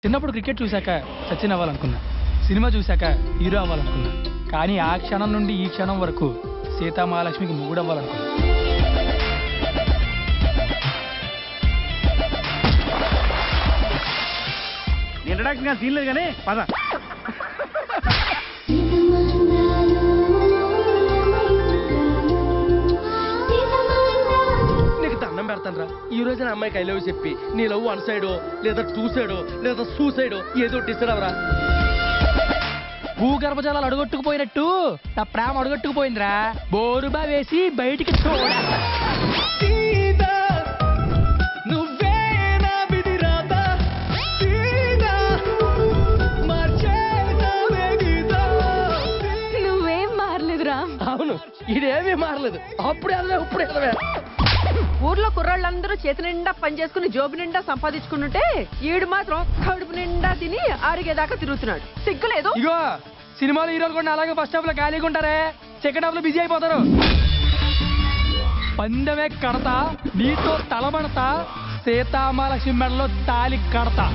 చిన్నప్పుడు క్రికెట్ చూశాక సచిన్ అవ్వాలనుకున్నా, సినిమా చూశాక హీరో అవ్వాలనుకున్నా, కానీ ఆ క్షణం నుండి ఈ క్షణం వరకు సీతామహాలక్ష్మికి మొగుడు అవ్వాలనుకున్నా. ఇంట్రడక్షన్ సీన్ లేదు కానీ పద. నీకు దండం పెడతాను రా, ఈ రోజు నా అమ్మాయికి ఐ లవ్ చెప్పి నీ లవ్ 1 సైడో లేదా 2 సైడో లేదా సూసైడో ఏదో డిస్టర్బ్. భూగర్భజలాలు అడుగొట్టుకుపోయినట్టు నా ప్రేమ అడుగొట్టుకుపోయిందిరా. బోరుబా వేసి బయటికి చూడా. నువ్వేం మారలేదురా. అవును, ఇదేమీ మారలేదు. అప్పుడు ఎదవే ఇప్పుడు ఎదవే. ఊర్లో కుర్రాళ్ళందరూ చేతి నిండా పని చేసుకుని జోబు నిండా సంపాదించుకుంటుంటే ఈడు మాత్రం కడుపు నిండా తిని ఆరిగేదాకా తిరుగుతున్నాడు. సిగ్గులేదు. ఇగో సినిమాలో హీరోలు కూడా అలాగే ఫస్ట్ హాఫ్ లో ఖాళీగా ఉంటారే, సెకండ్ హాఫ్ లో బిజీ అయిపోతారు. పందెమే కడతా, నీతో తలబడతా, సీతామహాలక్ష్మి మెడలో తాలి కడతా.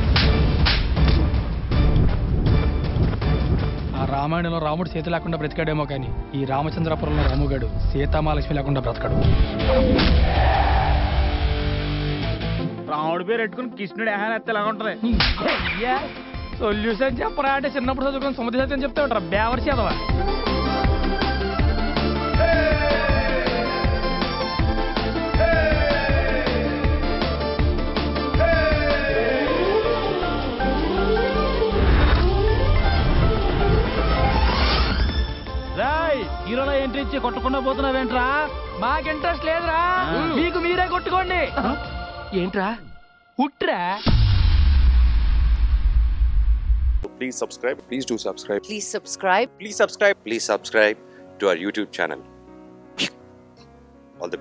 ఆ రామాయణంలో రాముడు సీత లేకుండా బ్రతికాడేమో కానీ ఈ రామచంద్రపురంలో రాముగాడు సీతామహాలక్ష్మి లేకుండా బ్రతకడు. రాముడి పేరు పెట్టుకుని కృష్ణుడు ఏహాన్ ఎత్తే ఎలాగ ఉంటది. సొల్యూషన్ చెప్పరా అంటే చిన్నప్పుడు చదువుకుని సముద్ర సత్యం చెప్తే ఉంటారా బేవర్ చేదవా. హీరోలో ఎంట్రీ ఇచ్చి కొట్టకుండా పోతున్నావేంట్రా? మాకు ఇంట్రెస్ట్ లేదురా, మీకు మీరే కొట్టుకోండి. ఏంట్రా ఉట్రా. Please subscribe. Please do subscribe. Please subscribe. Please subscribe. Please subscribe to our YouTube channel.